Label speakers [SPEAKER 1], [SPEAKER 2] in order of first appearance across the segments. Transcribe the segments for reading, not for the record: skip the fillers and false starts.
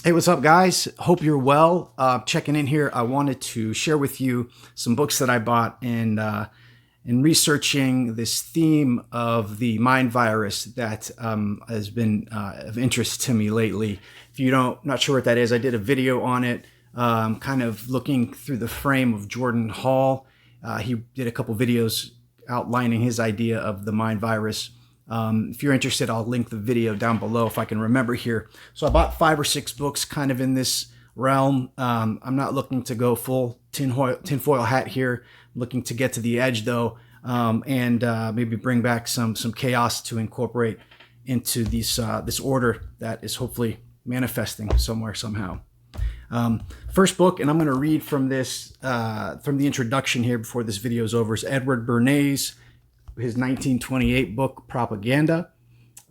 [SPEAKER 1] Hey, what's up, guys? Hope you're well. Checking in here. I wanted to share with you some books that I bought in researching this theme of the mind virus that has been of interest to me lately. If you not sure what that is, I did a video on it, kind of looking through the frame of Jordan Hall. He did a couple videos outlining his idea of the mind virus. If you're interested, I'll link the video down below if I can remember here. So I bought 5 or 6 books kind of in this realm. I'm not looking to go full tinfoil hat here. I'm looking to get to the edge though, and maybe bring back some chaos to incorporate into this order that is hopefully manifesting somewhere somehow. First book, and I'm going to read from this from the introduction here before this video is over, is Edward Bernays, his 1928 book, Propaganda.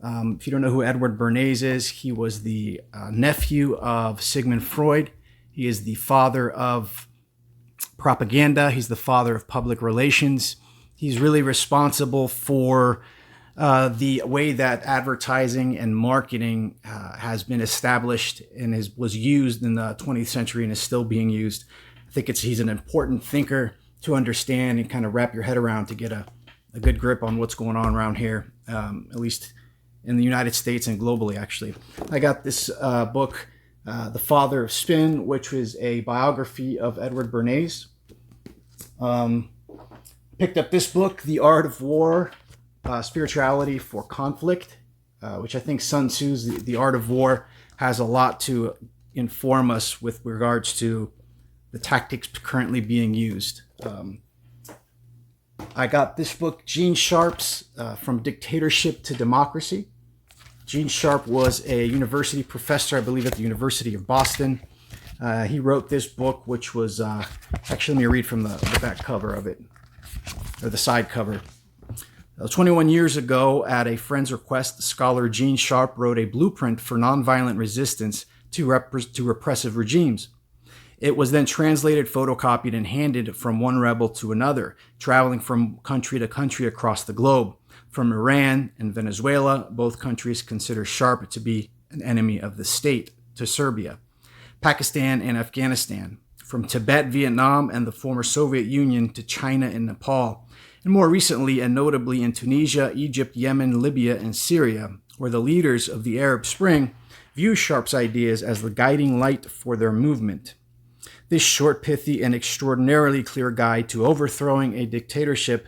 [SPEAKER 1] If you don't know who Edward Bernays is, he was the nephew of Sigmund Freud. He is the father of propaganda. He's the father of public relations. He's really responsible for the way that advertising and marketing has been established and was used in the 20th century and is still being used. I think he's an important thinker to understand and kind of wrap your head around to get a good grip on what's going on around here, at least in the United States and globally, actually. I got this book, The Father of Spin, which was a biography of Edward Bernays. Picked up this book, The Art of War, Spirituality for Conflict, which I think Sun Tzu's The Art of War has a lot to inform us with regards to the tactics currently being used. I got this book, Gene Sharp's From Dictatorship to Democracy. Gene Sharp was a university professor, I believe, at the University of Boston. He wrote this book, which was, actually, let me read from the back cover of it, or the side cover. 21 years ago, at a friend's request, the scholar Gene Sharp wrote a blueprint for nonviolent resistance to repressive regimes. It was then translated, photocopied, and handed from one rebel to another, traveling from country to country across the globe. From Iran and Venezuela, both countries consider Sharp to be an enemy of the state, to Serbia, Pakistan, and Afghanistan. From Tibet, Vietnam, and the former Soviet Union to China and Nepal, and more recently and notably in Tunisia, Egypt, Yemen, Libya, and Syria, where the leaders of the Arab Spring view Sharp's ideas as the guiding light for their movement. This short, pithy, and extraordinarily clear guide to overthrowing a dictatorship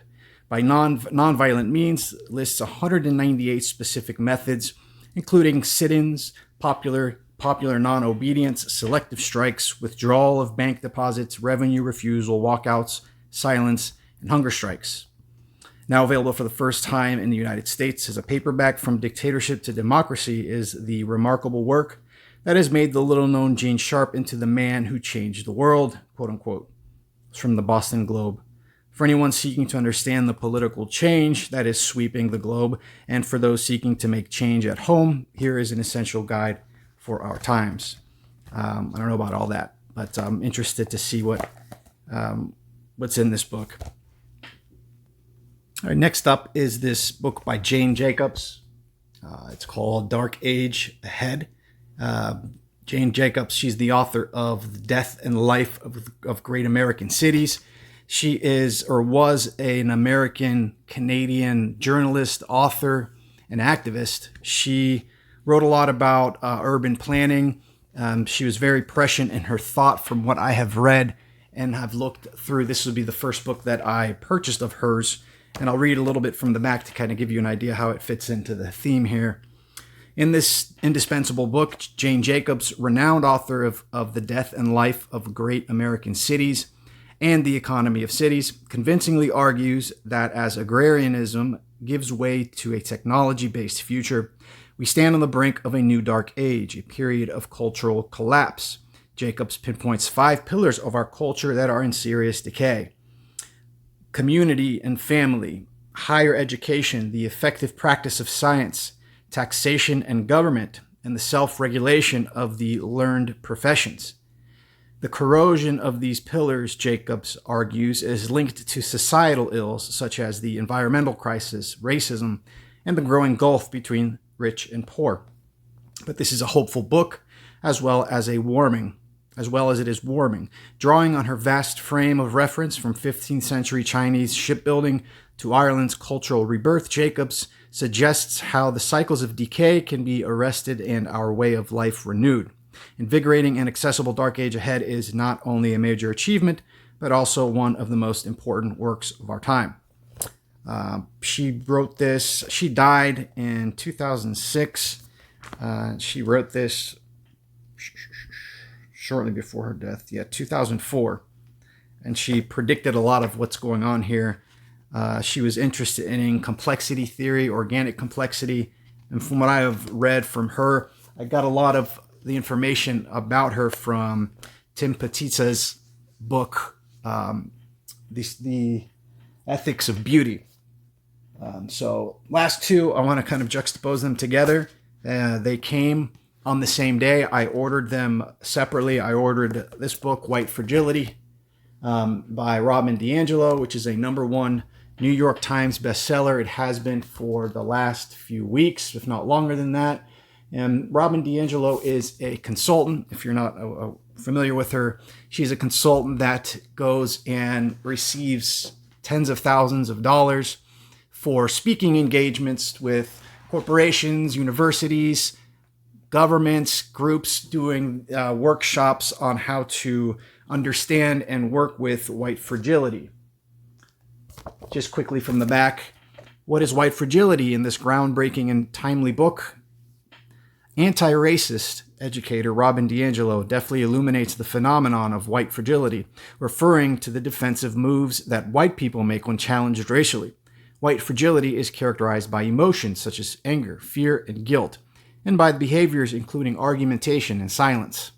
[SPEAKER 1] by nonviolent means lists 198 specific methods, including sit-ins, popular non-obedience, selective strikes, withdrawal of bank deposits, revenue refusal, walkouts, silence, and hunger strikes. Now available for the first time in the United States as a paperback, From Dictatorship to Democracy is the remarkable work that has made the little-known Gene Sharp into the man who changed the world, quote unquote. It's from the Boston Globe. For anyone seeking to understand the political change that is sweeping the globe, and for those seeking to make change at home, here is an essential guide for our times. I don't know about all that, but I'm interested to see what's in this book. All right, next up is this book by Jane Jacobs. It's called Dark Age Ahead. Jane Jacobs, she's the author of The Death and Life of Great American Cities. She is or was an American-Canadian journalist, author, and activist. She wrote a lot about urban planning. She was very prescient in her thought from what I have read and have looked through. This would be the first book that I purchased of hers, and I'll read a little bit from the back to kind of give you an idea how it fits into the theme here. In this indispensable book, Jane Jacobs, renowned author of The Death and Life of Great American Cities and the Economy of Cities, convincingly argues that as agrarianism gives way to a technology-based future, we stand on the brink of a new dark age, a period of cultural collapse. Jacobs pinpoints 5 pillars of our culture that are in serious decay: community and family, higher education, the effective practice of science, taxation and government, and the self-regulation of the learned professions. The corrosion of these pillars, Jacobs argues, is linked to societal ills such as the environmental crisis, racism, and the growing gulf between rich and poor. But this is a hopeful book as well as it is warming. Drawing on her vast frame of reference from 15th century Chinese shipbuilding to Ireland's cultural rebirth, Jacobs suggests how the cycles of decay can be arrested and our way of life renewed. Invigorating and accessible Dark Age Ahead is not only a major achievement, but also one of the most important works of our time. She wrote this. She died in 2006. She wrote this shortly before her death. 2004. And she predicted a lot of what's going on here. She was interested in complexity theory, organic complexity. And from what I have read from her, I got a lot of the information about her from Tim Petitza's book, The Ethics of Beauty. So last two, I want to kind of juxtapose them together. They came on the same day. I ordered them separately. I ordered this book, White Fragility, by Robin Diangelo, which is a #1 New York Times bestseller. It has been for the last few weeks, if not longer than that. And Robin Diangelo is a consultant. If you're not familiar with her, she's a consultant that goes and receives tens of thousands of dollars for speaking engagements with corporations, universities, governments, groups doing workshops on how to understand and work with white fragility. Just quickly from the back, what is white fragility in this groundbreaking and timely book? Anti-racist educator Robin Diangelo deftly illuminates the phenomenon of white fragility, referring to the defensive moves that white people make when challenged racially. White fragility is characterized by emotions such as anger, fear, and guilt, and by behaviors including argumentation and silence.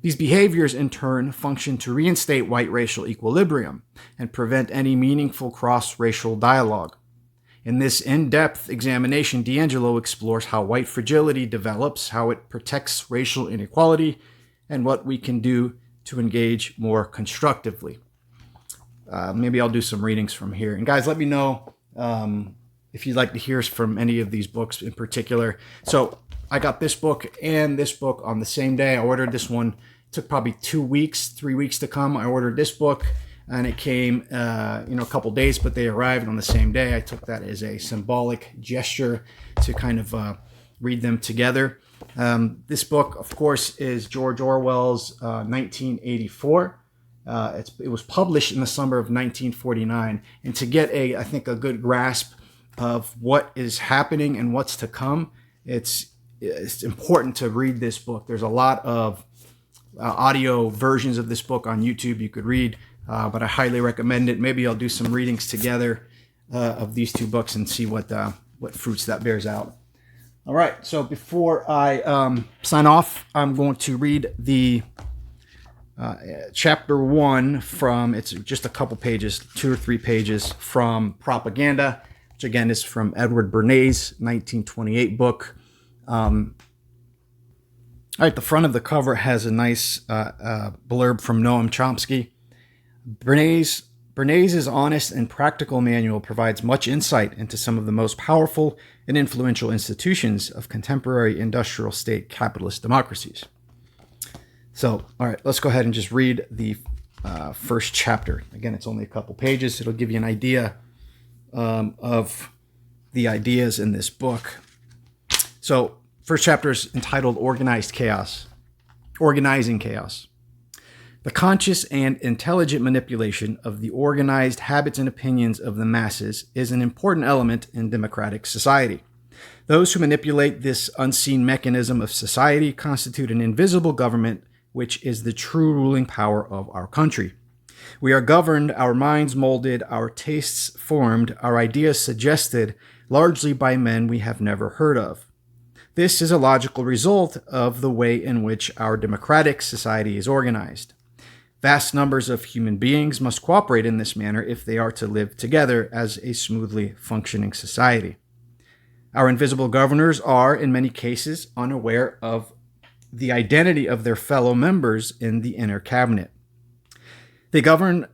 [SPEAKER 1] These behaviors, in turn, function to reinstate white racial equilibrium and prevent any meaningful cross-racial dialogue. In this in-depth examination, Diangelo explores how white fragility develops, how it protects racial inequality, and what we can do to engage more constructively. Maybe I'll do some readings from here. And guys, let me know if you'd like to hear from any of these books in particular. So I got this book and this book on the same day. I ordered this one. It took probably 3 weeks to come. I ordered this book and it came, a couple days, but they arrived on the same day. I took that as a symbolic gesture to kind of read them together. This book, of course, is George Orwell's 1984. It was published in the summer of 1949. And to get I think a good grasp of what is happening and what's to come, it's important to read this book. There's a lot of audio versions of this book on YouTube you could read, but I highly recommend it. Maybe I'll do some readings together of these two books and see what fruits that bears out. All right, so before I sign off, I'm going to read the chapter 1 from, it's just a couple pages, 2 or 3 pages from Propaganda, which again is from Edward Bernays' 1928 book. All right, the front of the cover has a nice blurb from Noam Chomsky. Bernays' honest and practical manual provides much insight into some of the most powerful and influential institutions of contemporary industrial state capitalist democracies. So, all right, let's go ahead and just read the first chapter. Again, it's only a couple pages. It'll give you an idea of the ideas in this book. So, first chapter is entitled Organizing Chaos. The conscious and intelligent manipulation of the organized habits and opinions of the masses is an important element in democratic society. Those who manipulate this unseen mechanism of society constitute an invisible government, which is the true ruling power of our country. We are governed, our minds molded, our tastes formed, our ideas suggested, largely by men we have never heard of. This is a logical result of the way in which our democratic society is organized. Vast numbers of human beings must cooperate in this manner if they are to live together as a smoothly functioning society. Our invisible governors are, in many cases, unaware of the identity of their fellow members in the inner cabinet. They govern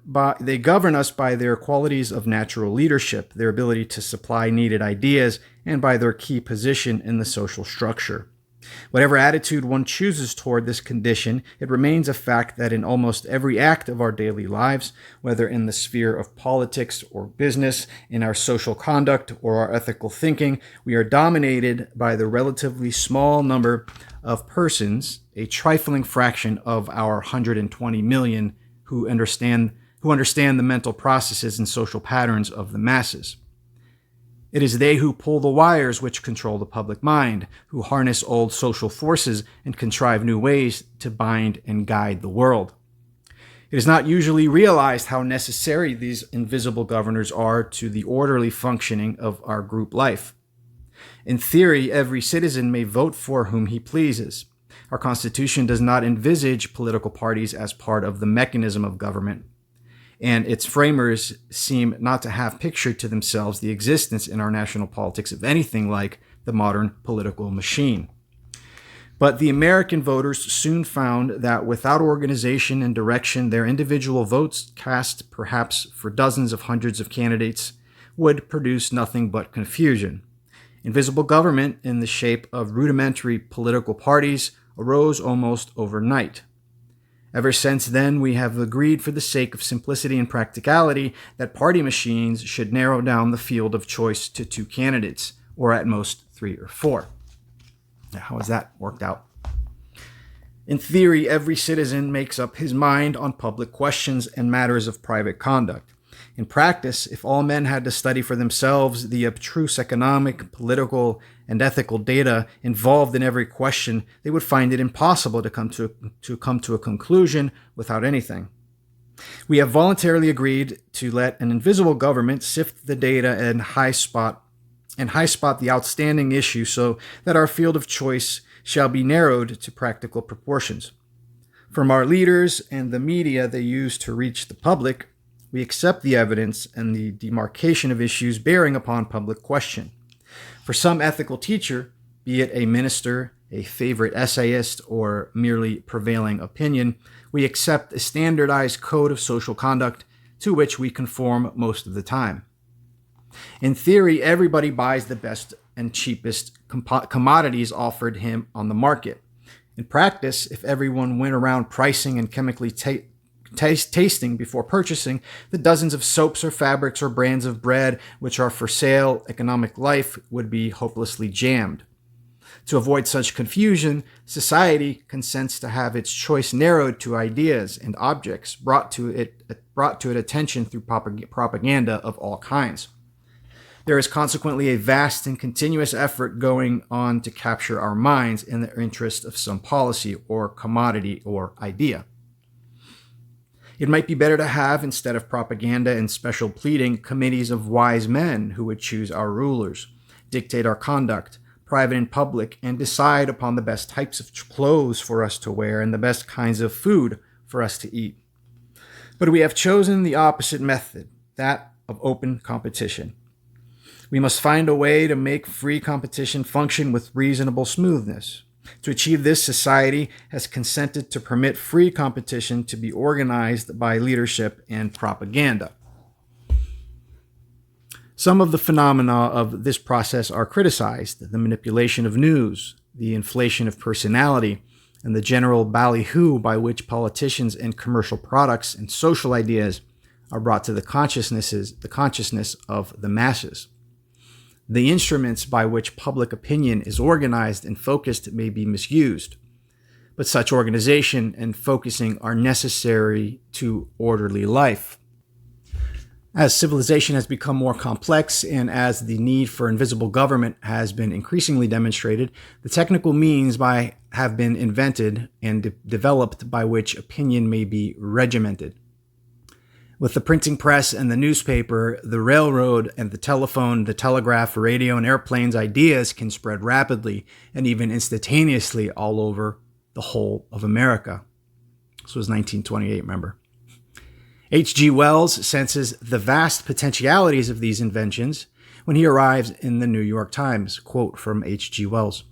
[SPEAKER 1] us by their qualities of natural leadership, their ability to supply needed ideas, and by their key position in the social structure. Whatever attitude one chooses toward this condition, it remains a fact that in almost every act of our daily lives, whether in the sphere of politics or business, in our social conduct or our ethical thinking, we are dominated by the relatively small number of persons, a trifling fraction of our 120 million, who understand the mental processes and social patterns of the masses. It is they who pull the wires which control the public mind, who harness old social forces and contrive new ways to bind and guide the world. It is not usually realized how necessary these invisible governors are to the orderly functioning of our group life. In theory, every citizen may vote for whom he pleases. Our Constitution does not envisage political parties as part of the mechanism of government, and its framers seem not to have pictured to themselves the existence in our national politics of anything like the modern political machine. But the American voters soon found that without organization and direction, their individual votes, cast perhaps for dozens of hundreds of candidates, would produce nothing but confusion. Invisible government, in the shape of rudimentary political parties, arose almost overnight. Ever since then, we have agreed for the sake of simplicity and practicality that party machines should narrow down the field of choice to 2 candidates, or at most 3 or 4. Now, how has that worked out? In theory, every citizen makes up his mind on public questions and matters of private conduct. In practice, if all men had to study for themselves the abstruse economic, political, and ethical data involved in every question, they would find it impossible to come to a conclusion without anything. We have voluntarily agreed to let an invisible government sift the data and high spot the outstanding issue so that our field of choice shall be narrowed to practical proportions. From our leaders and the media they use to reach the public, we accept the evidence and the demarcation of issues bearing upon public question. For some ethical teacher, be it a minister, a favorite essayist, or merely prevailing opinion, we accept a standardized code of social conduct to which we conform most of the time. In theory, everybody buys the best and cheapest commodities offered him on the market. In practice, if everyone went around pricing and chemically tasting before purchasing the dozens of soaps or fabrics or brands of bread which are for sale, economic life would be hopelessly jammed. To avoid such confusion, society consents to have its choice narrowed to ideas and objects brought to its attention through propaganda of all kinds. There is consequently a vast and continuous effort going on to capture our minds in the interest of some policy or commodity or idea. It might be better to have, instead of propaganda and special pleading, committees of wise men who would choose our rulers, dictate our conduct, private and public, and decide upon the best types of clothes for us to wear and the best kinds of food for us to eat. But we have chosen the opposite method, that of open competition. We must find a way to make free competition function with reasonable smoothness. To achieve this, society has consented to permit free competition to be organized by leadership and propaganda. Some of the phenomena of this process are criticized: the manipulation of news, the inflation of personality, and the general ballyhoo by which politicians and commercial products and social ideas are brought to the consciousness of the masses. The instruments by which public opinion is organized and focused may be misused, but such organization and focusing are necessary to orderly life. As civilization has become more complex and as the need for invisible government has been increasingly demonstrated, the technical means have been invented and developed by which opinion may be regimented. With the printing press and the newspaper, the railroad and the telephone, the telegraph, radio, and airplanes, ideas can spread rapidly and even instantaneously all over the whole of America. This was 1928, remember? H.G. Wells senses the vast potentialities of these inventions when he arrives in the New York Times. Quote from H.G. Wells: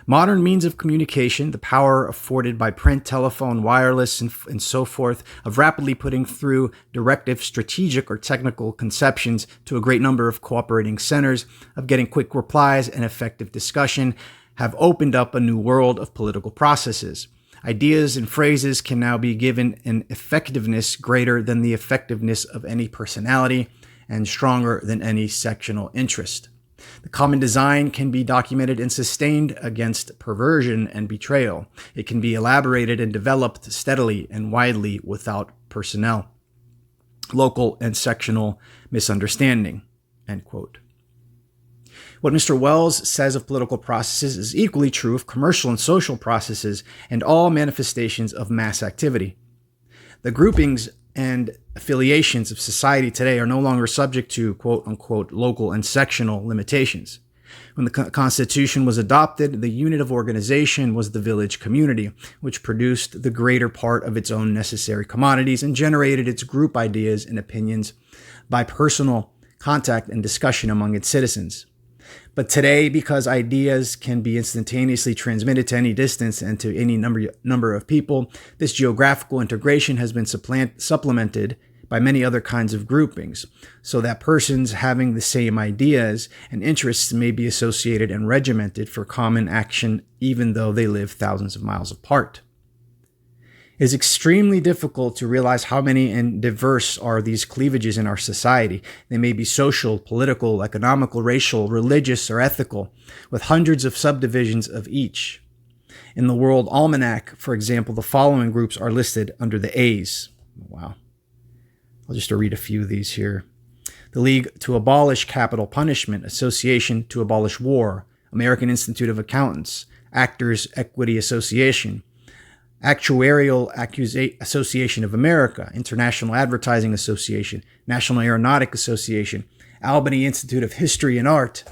[SPEAKER 1] "Modern means of communication, the power afforded by print, telephone, wireless, and so forth, of rapidly putting through directive, strategic, or technical conceptions to a great number of cooperating centers, of getting quick replies and effective discussion, have opened up a new world of political processes. Ideas and phrases can now be given an effectiveness greater than the effectiveness of any personality and stronger than any sectional interest. The common design can be documented and sustained against perversion and betrayal. It can be elaborated and developed steadily and widely without personnel, local and sectional misunderstanding." End quote. What Mr. Wells says of political processes is equally true of commercial and social processes and all manifestations of mass activity. The groupings and affiliations of society today are no longer subject to quote-unquote local and sectional limitations. When the Constitution was adopted, the unit of organization was the village community, which produced the greater part of its own necessary commodities and generated its group ideas and opinions by personal contact and discussion among its citizens. But today, because ideas can be instantaneously transmitted to any distance and to any number of people, this geographical integration has been supplemented by many other kinds of groupings, so that persons having the same ideas and interests may be associated and regimented for common action even though they live thousands of miles apart. It is extremely difficult to realize how many and diverse are these cleavages in our society. They may be social, political, economical, racial, religious, or ethical, with hundreds of subdivisions of each. In the World Almanac, for example, the following groups are listed under the A's. Wow. I'll just read a few of these here. The League to Abolish Capital Punishment, Association to Abolish War, American Institute of Accountants, Actors Equity Association, Actuarial Association of America, International Advertising Association, National Aeronautic Association, Albany Institute of History and Art,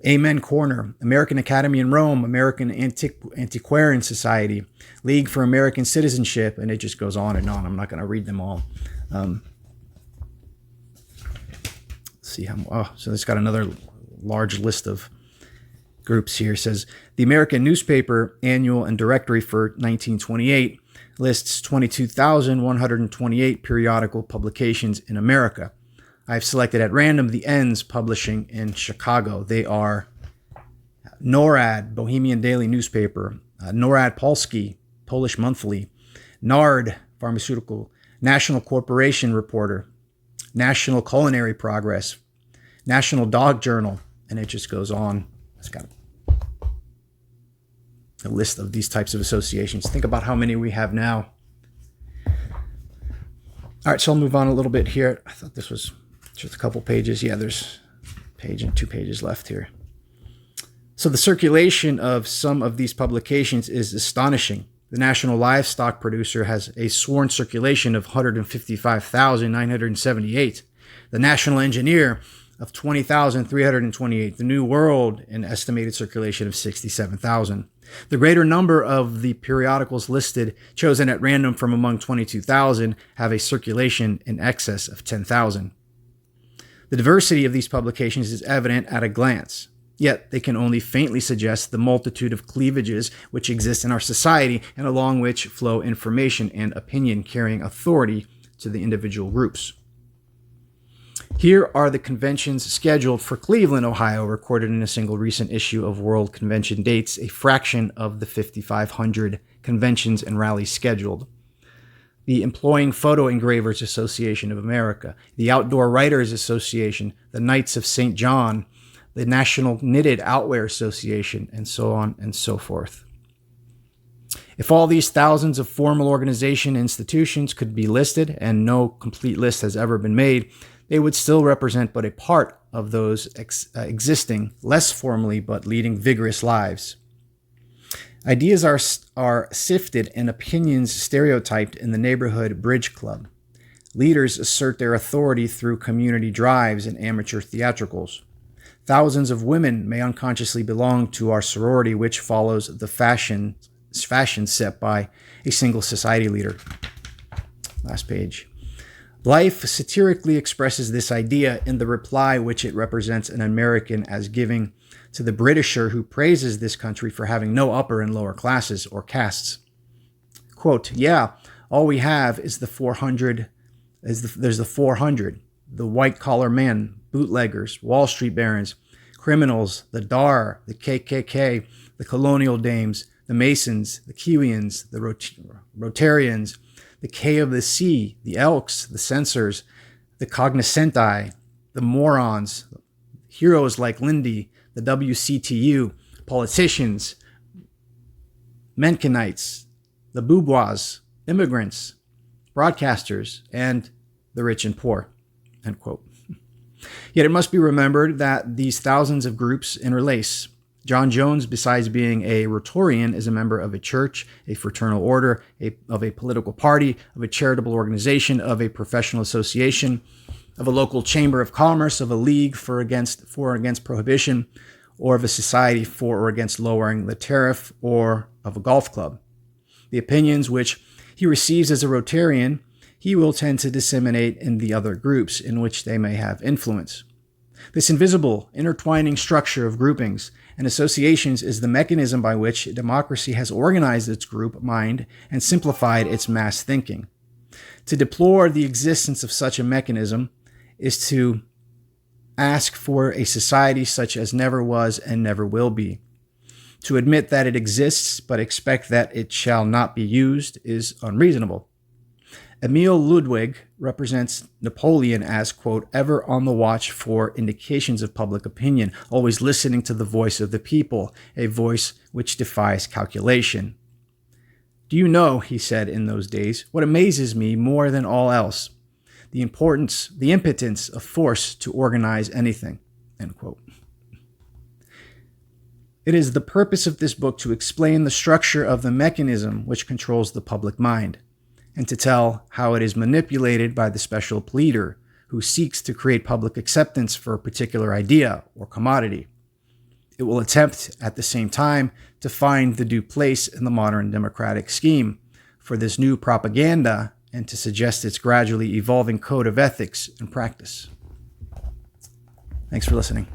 [SPEAKER 1] Amen Corner, American Academy in Rome, American Antiquarian Society, League for American Citizenship, and it just goes on and on. I'm not going to read them all. Let's see how. So it's got another large list of groups here. It says the American Newspaper Annual and Directory for 1928 lists 22,128 periodical publications in America. I've selected at random the N's publishing in Chicago. They are NORAD, Bohemian Daily Newspaper, NORAD Polski, Polish Monthly, NARD, Pharmaceutical, National Corporation Reporter, National Culinary Progress, National Dog Journal, and it just goes on. It's got a list of these types of associations. Think about how many we have now. All right, so I'll move on a little bit here. I thought this was just a couple pages. Yeah, there's a page and 2 pages left here. So the circulation of some of these publications is astonishing. The National Livestock Producer has a sworn circulation of 155,978. The National Engineer of 20,328. The New World, an estimated circulation of 67,000. The greater number of the periodicals listed, chosen at random from among 22,000, have a circulation in excess of 10,000. The diversity of these publications is evident at a glance, yet they can only faintly suggest the multitude of cleavages which exist in our society and along which flow information and opinion carrying authority to the individual groups. Here are the conventions scheduled for Cleveland, Ohio, recorded in a single recent issue of World Convention Dates, a fraction of the 5,500 conventions and rallies scheduled. The Employing Photo Engravers Association of America, the Outdoor Writers Association, the Knights of St. John, the National Knitted Outwear Association, and so on and so forth. If all these thousands of formal organization institutions could be listed, and no complete list has ever been made, they would still represent but a part of those existing, less formally but leading vigorous lives. Ideas are sifted and opinions stereotyped in the neighborhood bridge club. Leaders assert their authority through community drives and amateur theatricals. Thousands of women may unconsciously belong to our sorority, which follows the fashion set by a single society leader. Last page. Life satirically expresses this idea in the reply which it represents an American as giving to the Britisher who praises this country for having no upper and lower classes or castes. Quote, yeah, all we have is the 400, there's the 400, the white-collar men, bootleggers, Wall Street barons, criminals, the Dar, the KKK, the colonial dames, the Masons, the Kiwians, the Rotarians, the K of the C, the Elks, the censors, the cognoscenti, the morons, heroes like Lindy, the WCTU, politicians, Menckenites, the bourgeois, immigrants, broadcasters, and the rich and poor, end quote. Yet it must be remembered that these thousands of groups interlace. John Jones, besides being a Rotarian, is a member of a church, a fraternal order, of a political party, of a charitable organization, of a professional association, of a local chamber of commerce, of a league for or against prohibition, or of a society for or against lowering the tariff, or of a golf club. The opinions which he receives as a Rotarian, he will tend to disseminate in the other groups in which they may have influence. This invisible, intertwining structure of groupings and associations is the mechanism by which democracy has organized its group mind and simplified its mass thinking. To deplore the existence of such a mechanism is to ask for a society such as never was and never will be. To admit that it exists but expect that it shall not be used is unreasonable. Emil Ludwig represents Napoleon as, quote, ever on the watch for indications of public opinion, always listening to the voice of the people, a voice which defies calculation. Do you know, he said in those days, what amazes me more than all else? The impotence of force to organize anything, end quote. It is the purpose of this book to explain the structure of the mechanism which controls the public mind, and to tell how it is manipulated by the special pleader who seeks to create public acceptance for a particular idea or commodity. It will attempt at the same time to find the due place in the modern democratic scheme for this new propaganda and to suggest its gradually evolving code of ethics and practice. Thanks for listening.